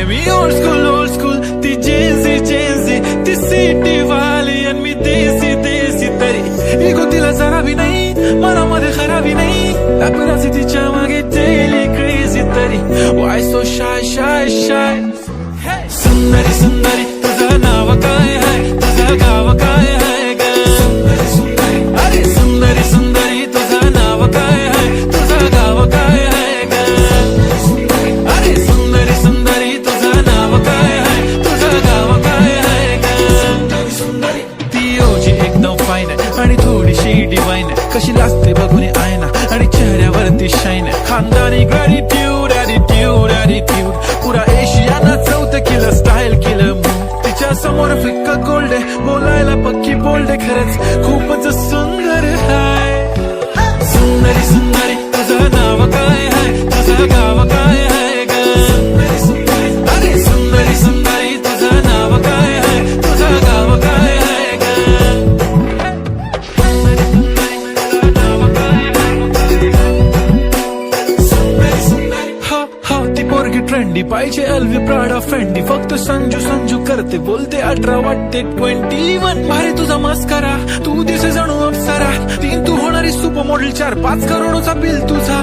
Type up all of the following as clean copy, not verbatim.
मी old school ती Gen Z ती city वाली आणि मी देसी तरी इगो तिला जरा भी नाही मनामध्ये खराबी नाही अपराधी तिच्या मागे डेली क्रेझी तरी वाय सो शाय सुंदरी तुझं नाव काय आहे तुझं गाव काय आहे ग अरे सुंदरी तुझं नाव काय आहे तुझं गाव काय आहे ग अरे सुंदरी तुझं नाव काय आहे तुझं गाव काय आहे ग ती ओजी एकदम फाईन आहे आणि थोडीशी डिवाईन आहे कशी लागते बघून आयना आणि चेहऱ्यावरती शाईन आहे खानदानी ग्रॅटिट्यूड पुरा एशियाना चौथं केलं स्टाईल केलं तिच्या समोर फिक्क गोल्ड आहे बोलायला पक्की बोल्ड आहे खरंच खूपच सुंदर आहे सुंदरी तुझं नाव काय आहे तुझं गाव काय आहे ग अरे सुंदरी तुझं नाव काय आहे तुझं गाव काय आहे ग ती पोरगी ट्रेंडी पाहिजे एलवी प्राडा फेंडी फक्त संजू करते बोलते 18 वाटते 21 भारी तुझा मस्करा तू दिसे जणू अप्सरा 3 तू होणारी सुपर मॉडेल 4-5 करोडचा बिल तुझा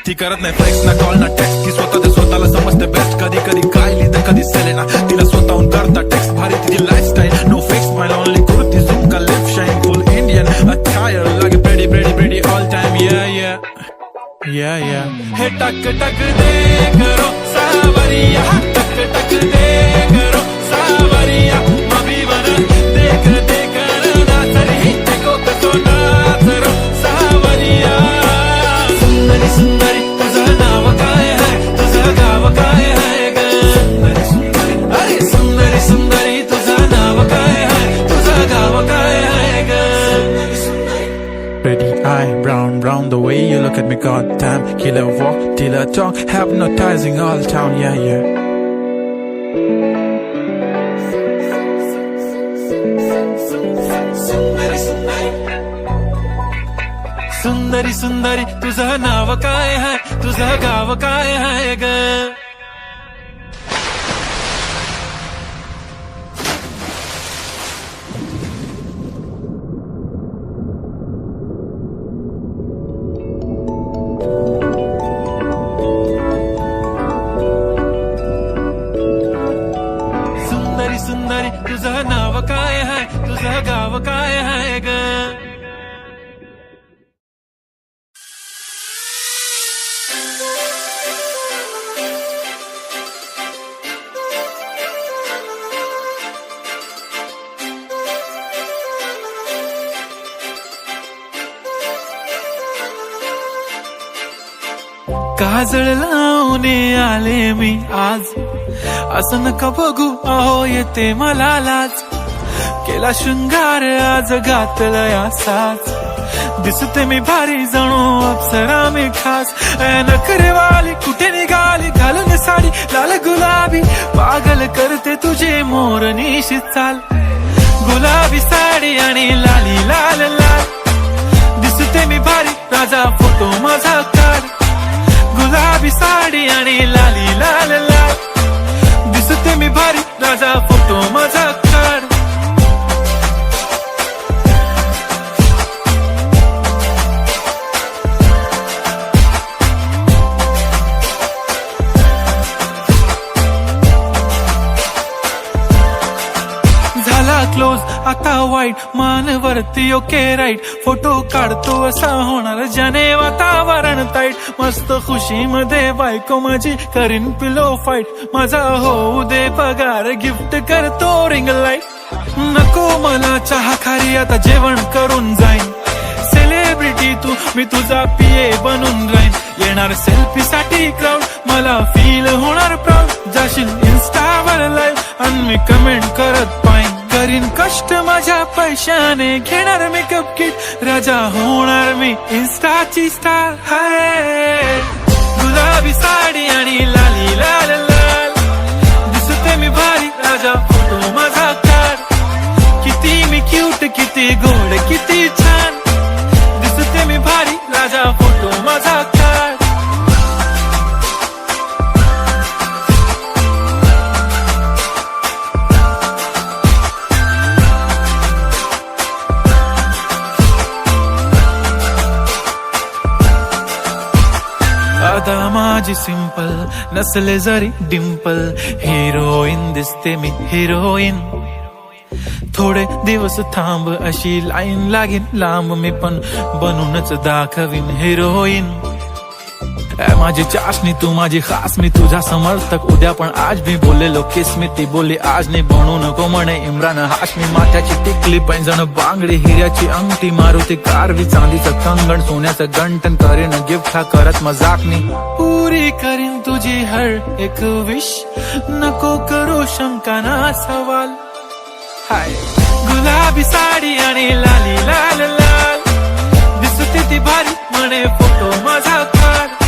ती करत नाही फ्लेक्स ना कॉल ना टेक्स्ट ती स्वतःला समजते बेस्ट कधी काय लिहितं कधी सेलेना तिला स्वतःहून करता टेक्स्ट भारी तिची लाईफस्टाईल नो फिक्स माय ओनली कुर्ती झुम का लिप शाईन फुल इंडियन अटायर लागे प्रेडी ऑल टाइम yeah हे टक दे करो सावरिया टक दे करो सावरिया मभी बना देख नाचरी देखो कसो नाचरो सावरिया सुंदरी तुझं नाव काय आहे तुझं गाव काय आहे ग अरे सुंदरी तुझं नाव काय आहे तुझं गाव काय आहे ग Pretty eye, brown, the way you look at me, goddamn. Killer walk, till I talk, hypnotizing all town, yeah. सुंदरी तुझं नाव काय आहे तुझं गाव काय आहे ग सुंदरी तुझं नाव काय आहे तुझं गाव काय आहे ग काजळ लावून आले मी आज असं नका बघू अहो येते मला लाज केला शृंगार आज घातला असाच दिसते मी भारी जणू अप्सरा मी खास नखरेवाली कुठे निघाली घालून साडी लाल गुलाबी पागल करते तुझे मोरनीशी चाल गुलाबी साडी आणि लाली लाल दिसते मी भारी राजा फोटो माझा काढ गुलाबी साडी आणि लाली लाल दिसते मी भारी राजा फोटो माझा काढ झाला क्लोज आता वाईट मानवरती ओके राईट फोटो काढतो असा होणार ज्याने वातावरण ताईट मस्त खुशी मध्ये बायको माझी करीन पिलो फाईट माझा होऊ दे पगार गिफ्ट करतो रिंग लाईट नको मला चहा खारी आता जेवण करून जाईन सेलिब्रिटी तू मी तुझा पीए बनून राहीन येणार सेल्फी साठी क्राऊड मला फील होणार प्राऊड जाशील इन्स्टावर लाईव्ह आणि मी कमेंट करत पाईन करीन कष्ट माझ्या पैशाने घेणार मेकअप किट राजा होणार मी इन्स्टाची स्टार हाय गुलाबी साडी आणि लाली लाल दिसते मी भारी राजा फोटो माझा काढ किती मी क्यूट किती गोड किती छान दिसते मी भारी राजा फोटो माझा काढ माझी सिंपल नसले जरी डिंपल, हिरोईन दिसते मी हिरोईन. थोडे दिवस थांब अशी लाईन लागेल लांब, मी पण बनूनच दाखवीन हिरोईन. माझी चाशनी तू माझी खास, मी तुझा समर्थक उद्या पण आज मी बोललेलो किस मी, ती बोलली आज नाही बनू नको म्हणे इम्रान हाशमी. माथ्याची टिकली पैंजण बांगडी हिऱ्याची अंगठी, मारुती कारवी चांदीचं कंगण सोन्याचं गंटन, करीन गिफ्ट हा करत मजाकनी. पुरी करीन तुझी हर एक विश, नको करू शंका ना सवाल. हाय गुलाबी साडी आणि लाली लाल लाल, दिसते ती भारी म्हणे फोटो माझा काढ.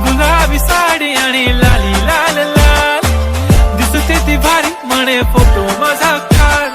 गुलाबी साडी आणि लाली लाल लाल, दिसते ती भारी म्हणे फोटो माझा काढ.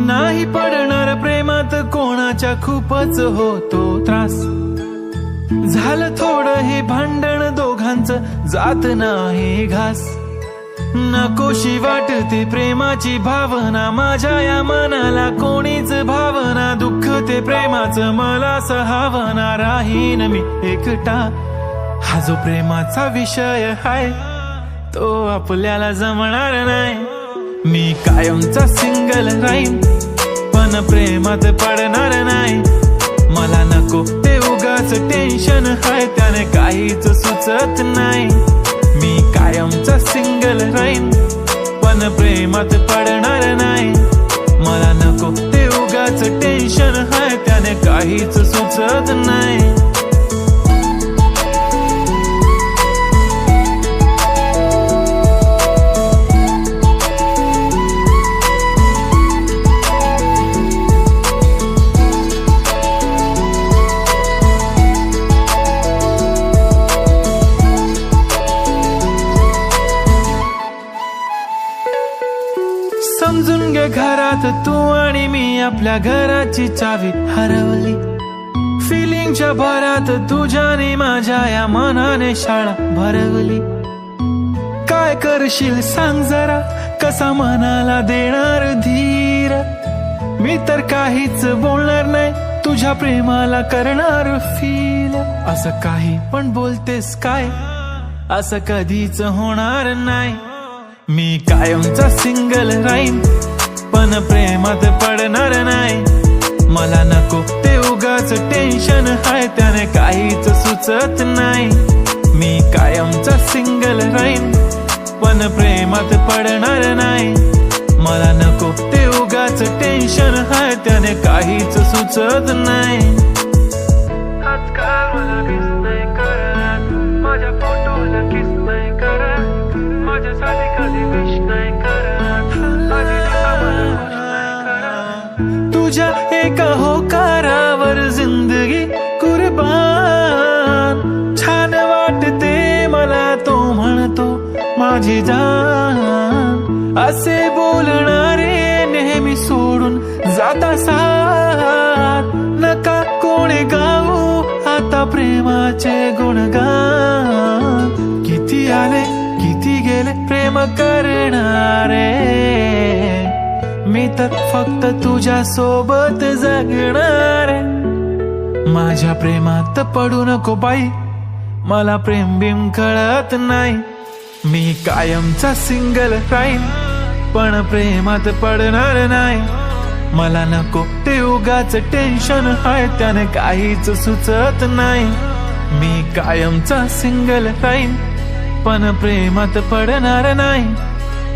नाही पडणार प्रेमात कोणाच्या खूपच होतो त्रास, झालं थोडं हे भांडण दोघांचं जात नाही घास. नकोशी वाटते प्रेमाची भावना माझ्या या मनाला, कोणीच भावना दुःख ते प्रेमाचं मला सहावना. राहीन मी एकटा, हा जो प्रेमाचा विषय हाय तो आपल्याला जमणार नाही. मी कायमचा सिंगल राहीन पण प्रेमात पडणार नाही. मला नको ते उगाच टेन्शन हाय, त्याने काहीच सुचत नाही. मी कायमचा सिंगल राहीन पण प्रेमात पडणार नाही. मला नको ते उगाच टेन्शन हाय, त्याने काहीच सुचत नाही. समजून घे घरात तू आणि मी आपल्या घराची चावी हरवली. फिलिंगच्या भरात तुझ्याने माझ्या या मनाने शाळा भरवली. काय करशील सांग जरा, कसा मनाला देणार धीर. मी तर काहीच बोलणार नाही, तुझ्या प्रेमाला करणार फील. असं काही पण बोलतेस काय, असं कधीच होणार नाही. मी कायमचा सिंगल राहीन पण प्रेमात पडणार नाही. मला नको ते उगाच टेन्शन हाय, त्याने काहीच सुचत नाही. मी कायमचा सिंगल राहीन पण प्रेमात पडणार नाही. मला नको ते उगाच टेन्शन हाय, त्याने काहीच सुचत नाही. आजकाल मला किस नाही करत, माझ्या फोटोला किस नाही करत, माझ्यासाठी कधी विश नाही करत, तुझ्या एका होकारावर जिंदगी कुर्बान. छान वाटते मला तो म्हणतो माझी जान. असे बोलणारे नेहमी सोडून जाता साथ. नका कोणी गाऊ आता प्रेमाचे गुणगान. किती आले किती गेले प्रेम करणारे, मी तर फक्त तुझ्या सोबत जगणार. माझ्या प्रेमात पडू नको बाई, मला प्रेम बिम कळत नाही. मी कायमचा सिंगल राहीन पण प्रेमात पडणार नाही. मला नको ते उगाच टेन्शन हाय, त्याने काहीच सुचत नाही. मी कायमचा सिंगल राहीन पण प्रेमात पडणार नाही.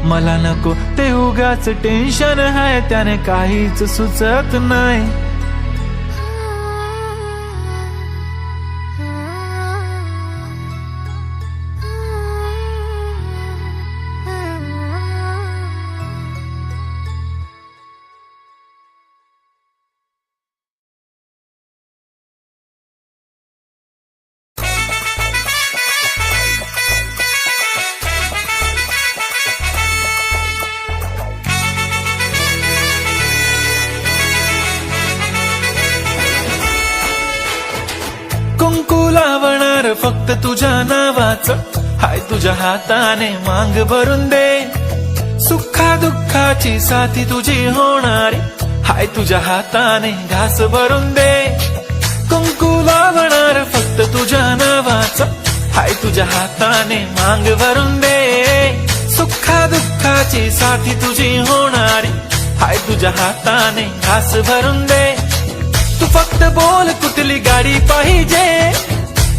मला नको ते उगाच टेन्शन आहे, त्याने काहीच सुचत नाही. कुंकू लावणार फक्त तुझ्या नावाचं, हाय तुझ्या हाताने मांग भरून दे. सुखा दुःखाची साथी तुझी होणारी, हाय तुझ्या हाताने घास भरून दे. कुंकू लावणार फक्त तुझ्या नावाचं, हाय तुझ्या हाताने मांग भरून दे. सुखा दुःखाची साथी तुझी होणारी, हाय तुझ्या हाताने घास भरून दे. तू फक्त बोल कुठली गाडी पाहिजे,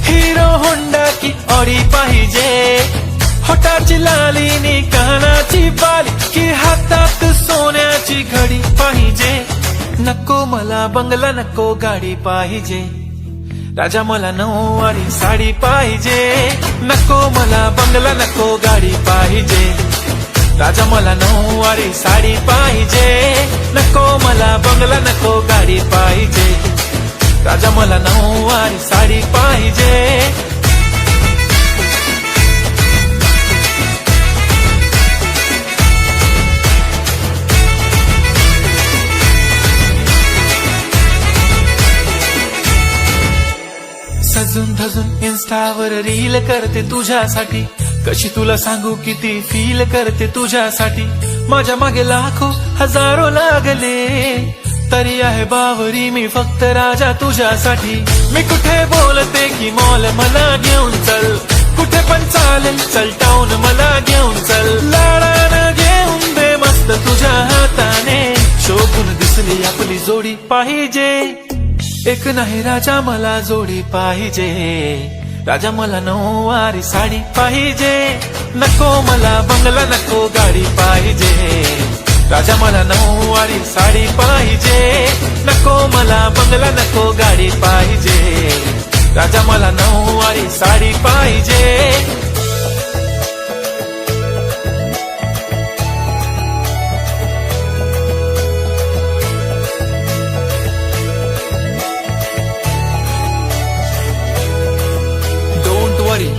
हिरो होंडा की ऑडी पाहिजे. होटाची लाली नी कानाची बाली, की हातात सोन्याची घडी पाहिजे. नको मला बंगला, नको गाडी पाहिजे. राजा मला नऊवारी साडी पाहिजे. नको मला बंगला, नको गाडी पाहिजे. राजा मला नऊवारी साडी पाहिजे. नको मला बंगला, नको गाडी पाहिजे. राजा मला नऊवारी साडी पाहिजे. सजून धजून इन्स्टावर रील करते तुझ्यासाठी, कशी तुला सांगू किती फील करते तुझ्यासाठी. माझ्या मागे लाखो हजारो लागले, तरी आहे बावरी मी फक्त राजा तुझ्यासाठी. मी कुठे बोलते की मॉल मला घेऊन चल, कुठे पण चालेल चल टाऊन मला घेऊन चल. लाडानं घेऊन दे मस्त तुझ्या हाताने, शोभून दिसली आपली जोडी पाहिजे. एक नाही राजा मला जोडी पाहिजे. राजा मला नऊवारी साडी पाहिजे. नको मला बंगला, नको गाडी पाहिजे. राजा मला नऊवारी साडी पाहिजे. नको मला बंगला, नको गाडी पाहिजे. राजा मला नऊवारी साडी पाहिजे.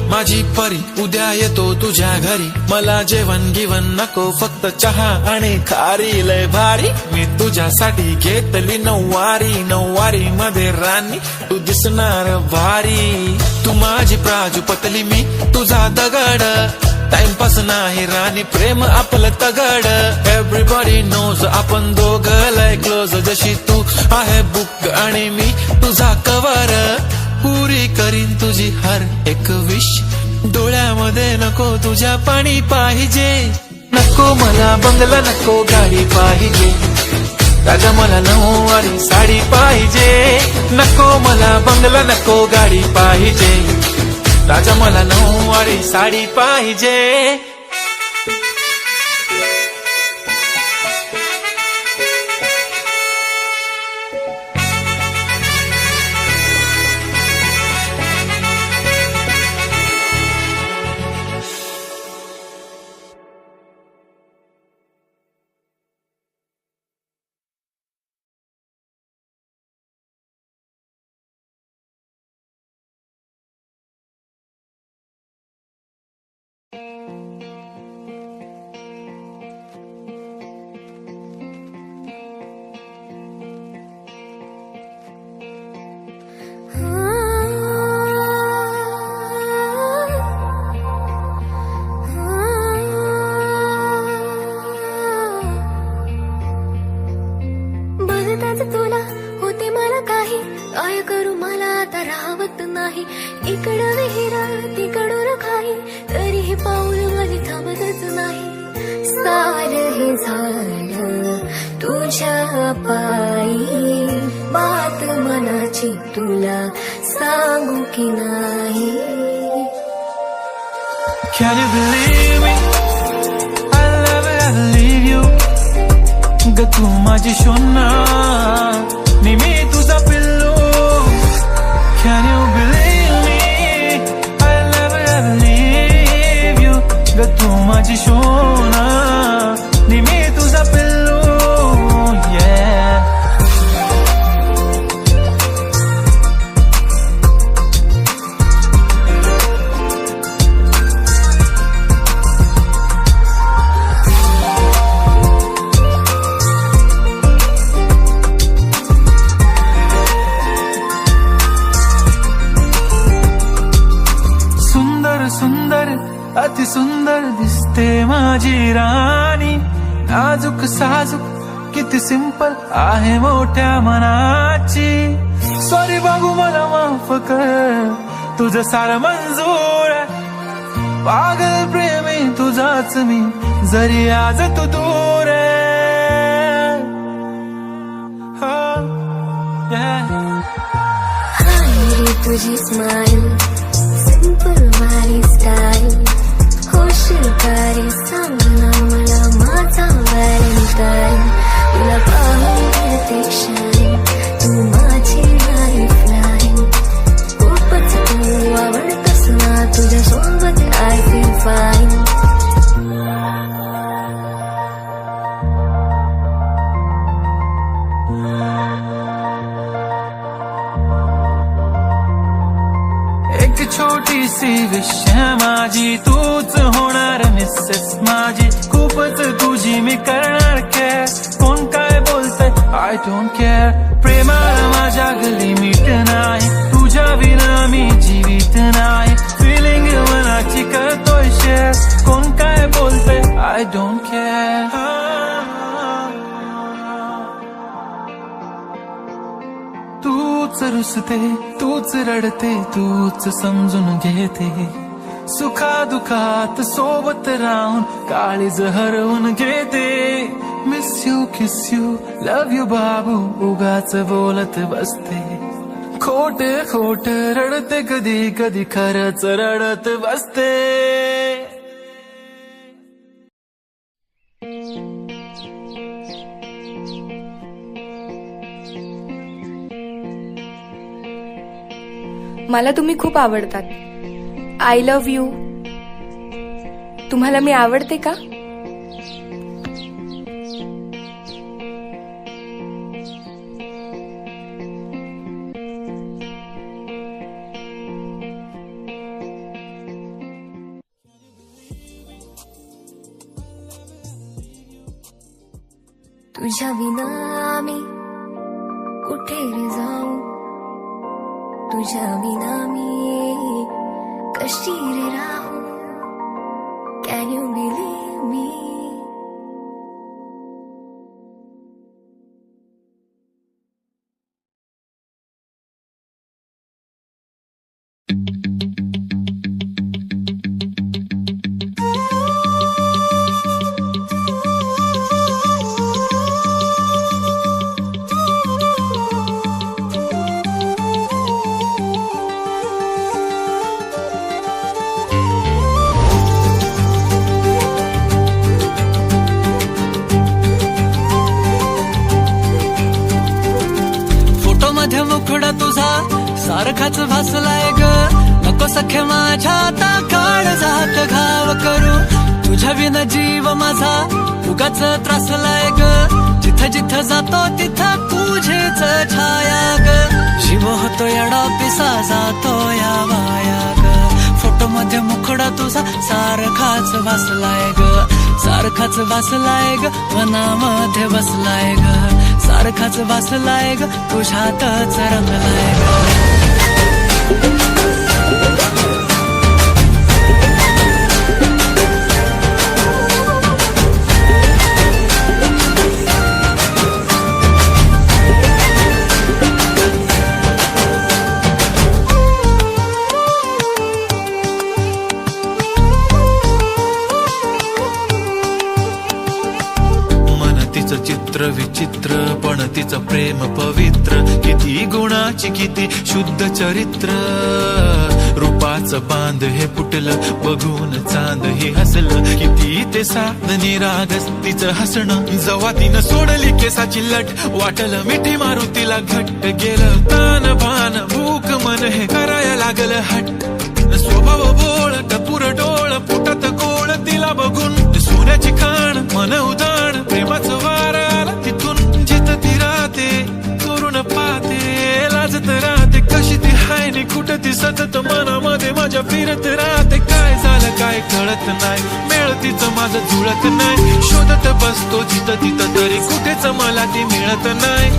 माझी परी उद्या येतो तुझ्या घरी. मला जेवण गिवण नको, फक्त चहा आणि खारी लय भारी. मी तुझ्यासाठी घेतली नऊवारी, नऊवारी मध्ये राणी तू दिसणार भारी. तू माझी प्राजूपतली, मी तुझा दगड. टाइमपास नाही राणी, प्रेम आपलं तगड. एव्हरीबॉडी नोज आपण दोघं लय क्लोज. जशी तू आहे बुक आणि मी तुझा कवर. पुरी करीन तुझी हर एक विश. डोळ्यामध्ये नको तुझ्या पाणी पाहिजे. नको मला बंगला, नको गाडी पाहिजे. राजा मला नऊवारी साडी पाहिजे. नको मला बंगला, नको गाडी पाहिजे. राजा मला नऊवारी साडी पाहिजे. तुला होते मला काही काय करू मला आता राहवत नाही. इकडं विहीर तिकडून काही तरीही पाऊल माझे थांबतच नाही. सार हे झालं तुझ्या पायी बात मनाची तुला सांगू की नाही. Can you believe me? I'll never ever leave you. ग तू माझी शोना नि मी तुझा पिल्लू. Can you believe me? I'll never ever leave you. ग तू माझी शोना नि मी तुझा पिल्लू. Yeah. सुंदर अति सुंदर दिसते माझी राणी. नाजूक साजूक किती सिंपल आहे मोठ्या मनाची. सॉरी बाबू मला माफ कर, तुझं सारं मंजूर आहे. पागल प्रेमी तुझाच मी, जरी आज तू दूर आहे. तुझी स्माइल सिंपल वाली स्टाईल. होशील कारी सांग ना मला माझा व्हॅलेंटाईन. तुला पाहून करते क्षण, तू माझी लाईफलाईन. खूपच तू आवडतस ना, तुझ्या सोबत आय फील फाईन. एक छोटी सी विषय माझी, तूच होणार मिसेस माझी. खूपच तुझी मी करणार केअर. कोण काय बोलतंय आय डोंट केअर. प्रेमाला माझ्या लिमिट नाही, तुझ्या विना मी जीवित नाही. फिलिंग मनाची करतोय शेअर. कोण काय बोलतंय आय डोंट केअर. तूच रुसते, तूच रडते, तूच समजून घेते. सुखा दुखात सोबत राहून काळीज हरवून घेते. Miss you kiss you love you बाबू उगाच बोलत बसते. खोट खोट रडते कधी कधी खरंच रडत बसते. मला तुम्ही खूप आवडतात. I love you. तुम्हाला मी आवडते का? तुझ्या विना मी कुठे रे जाऊ. तुझ्या विना मी कशी रे राहू. कॅन यू बिलीव्ह मी. मुखडा तुझा सारखाच भासलाय ग. नको सखे माझ्या आता काळ जात घाव करू. तुझ्या विना जीव माझा उगाच त्रासलाय ग. जिथं जिथं जातो तिथं तुझीच छाया ग. जीव होतो येडा पिसा जातो या वाया ग. फोटो मध्ये मुखडा तुझा सारखाच भासलाय ग. सारखाच भासलाय ग. मनामध्ये बसलाय ग. सारखाच वासलाय ग. तुझ्यातच रंगलाय ग. चित्र विचित्र पण तिचं प्रेम पवित्र. किती गुणाची किती शुद्ध चरित्र. रूपाचं बांध हे फुटलं, बघून चांद हे हसलं. किती ते साधनी रागस तिचं हसणं, जवा तिनं सोडली केसाची लट, वाटलं मिठी मारू तिला घट्ट. गेलं तान भान भूक मन हे करायला लागलं हट्ट. स्वभाव बोळ टपूर डोळ पोटात गोळ, तिला बघून सोन्याची खाण मन उदाण. प्रेमाचं वार आलं तिथून, जिथं ती राहते करून पाहते, लाजत राहते कशी ती हाय नि कुठं ती सतत मनामध्ये माझ्या फिरत राहते. काय झालं काय कळत नाही, मेळ तिचं माझं जुळत नाही. शोधत बसतो जिथं तिथं तरी कुठेच मला ती मिळत नाही.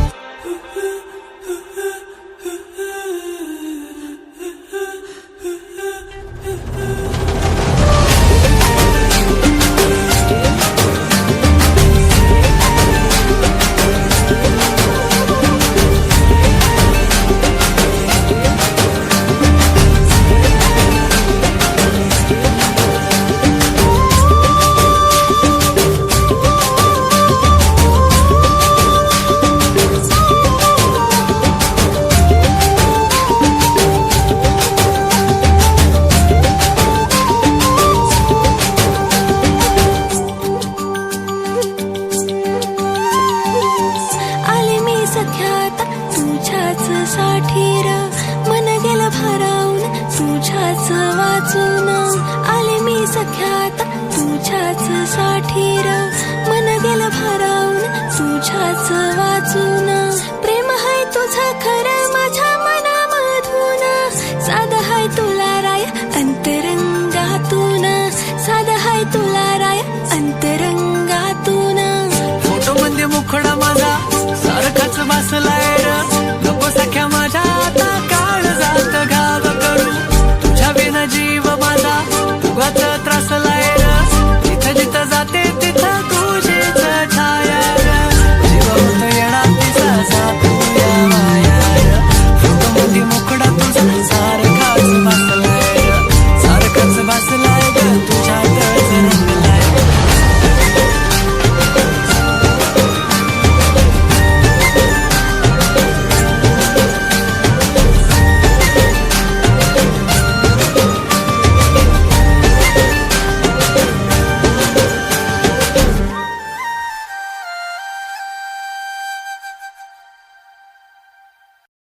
सख्यात तुझ्याच साठीर, मन गेलं भारावून तुझ्याच वाचून. आले मी सख्यात तुझ्याच साठीर, मन गेलं भारावून तुझ्याच वाचून. प्रेम हाय तुझं खरं माझ्या मनामधून, साधं हाय तुला राय अंतरंगातून, साधं हाय तुला राय अंतरंगातून. फोटो मध्ये मुखडा माझा सारखाच बसलाय र,